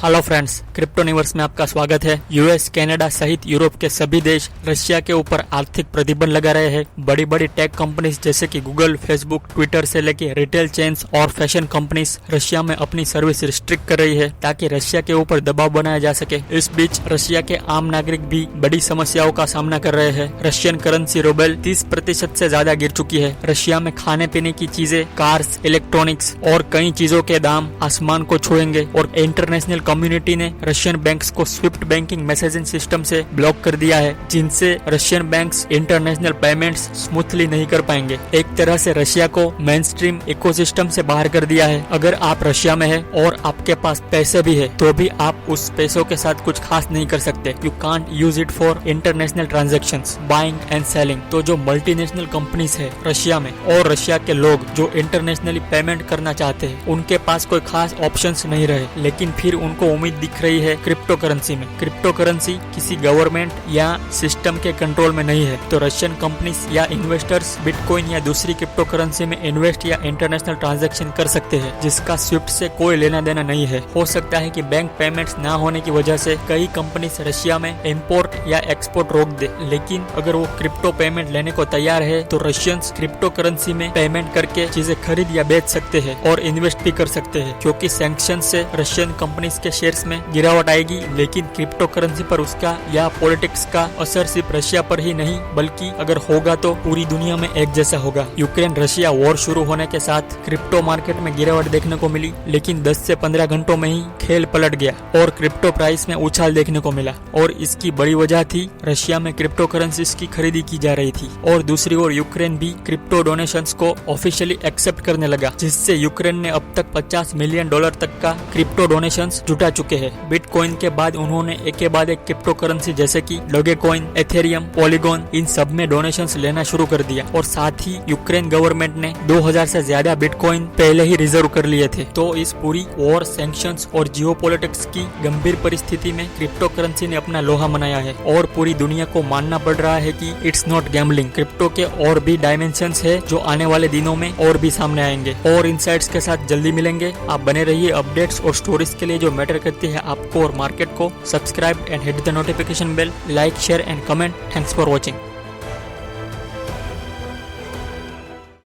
Hello friends, crypto news में आपका स्वागत है। यूएस, कनाडा सहित यूरोप के सभी देश रशिया के ऊपर आर्थिक प्रतिबंध लगा रहे हैं। बड़ी बड़ी टेक कंपनीज जैसे कि गूगल, फेसबुक, ट्विटर से लेके रिटेल चेन्स और फैशन कंपनीज रशिया में अपनी सर्विस रिस्ट्रिक्ट कर रही है ताकि रशिया के ऊपर दबाव बनाया जा सके। इस बीच रशिया के आम नागरिक भी बड़ी समस्याओं का सामना कर रहे हैं। रशियन करेंसी रूबल 30% से ज्यादा गिर चुकी है। रशिया में खाने पीने की चीजें, कार्स, इलेक्ट्रॉनिक्स और कई चीजों के दाम आसमान को छुएंगे और इंटरनेशनल कम्युनिटी ने रशियन बैंक्स को स्विफ्ट बैंकिंग मैसेजिंग सिस्टम से ब्लॉक कर दिया है, जिनसे Russian banks international payments smoothly नहीं कर पाएंगे। एक तरह से रशिया को मेन स्ट्रीम इकोसिस्टम से बाहर कर दिया है। अगर आप रशिया में है और आपके पास पैसे भी है तो भी आप उस पैसों के साथ कुछ खास नहीं कर सकते। You can't use it for international transactions, buying and selling. तो जो मल्टीनेशनल कंपनीज है रशिया में और रशिया के लोग जो इंटरनेशनली पेमेंट करना चाहते हैं, उनके पास कोई खास ऑप्शंस नहीं रहे। लेकिन फिर उनको उम्मीद दिख रही है क्रिप्टो करेंसी में। क्रिप्टो करेंसी किसी गवर्नमेंट या सिस्टम के कंट्रोल में नहीं है, तो रशियन कंपनीज या इन्वेस्टर्स बिटकॉइन या दूसरी क्रिप्टो करेंसी में इन्वेस्ट या इंटरनेशनल ट्रांजैक्शन कर सकते हैं, जिसका स्विफ्ट से कोई लेना देना नहीं है। हो सकता है कि बैंक पेमेंट्स ना होने की वजह से कई कंपनीज रशिया में इम्पोर्ट या एक्सपोर्ट रोक दे, लेकिन अगर वो क्रिप्टो पेमेंट लेने को तैयार है तो रशियंस क्रिप्टो करेंसी में पेमेंट करके चीजें खरीद या बेच सकते हैं और इन्वेस्ट भी कर सकते हैं। क्योंकि सैंक्शन से रशियन कंपनीज के शेयर्स में गिरावट आएगी, लेकिन क्रिप्टो करेंसी पर उसका या पॉलिटिक्स का असर सिर्फ रशिया पर ही नहीं बल्कि अगर होगा तो पूरी दुनिया में एक जैसा होगा। यूक्रेन रशिया वॉर शुरू होने के साथ क्रिप्टो मार्केट में गिरावट देखने को मिली, लेकिन 10 से 15 घंटों में ही खेल पलट गया और क्रिप्टो प्राइस में उछाल देखने को मिला। और इसकी बड़ी वजह थी रशिया में क्रिप्टो करेंसीज की खरीदी की जा रही थी। और दूसरी ओर यूक्रेन भी क्रिप्टो डोनेशंस को ऑफिशियली एक्सेप्ट करने लगा, जिससे यूक्रेन ने अब तक $50 मिलियन तक का क्रिप्टो डोनेशंस जुटा चुके हैं। बिटकॉइन के बाद उन्होंने एक के बाद एक क्रिप्टो करेंसी जैसे कि डोगेकॉइन, एथेरियम, पॉलीगॉन, इन सब में डोनेशंस लेना शुरू कर दिया। और साथ ही यूक्रेन गवर्नमेंट ने 2000 से ज्यादा बिटकॉइन पहले ही रिजर्व कर लिए थे। तो इस पूरी वॉर, सैंक्शंस और जियोपॉलिटिक्स की गंभीर परिस्थिति में क्रिप्टो करेंसी ने अपना लोहा मनाया है और पूरी दुनिया को मानना पड़ रहा है कि इट्स नॉट गैम्बलिंग। क्रिप्टो के और भी डायमेंशंस है जो आने वाले दिनों में और भी सामने आएंगे। और इनसाइट्स के साथ जल्दी मिलेंगे। आप बने रहिए अपडेट्स और स्टोरीज के लिए जो मैटर करती है आपको और मार्केट को। Subscribe and hit the notification bell, like, share and comment. Thanks for watching.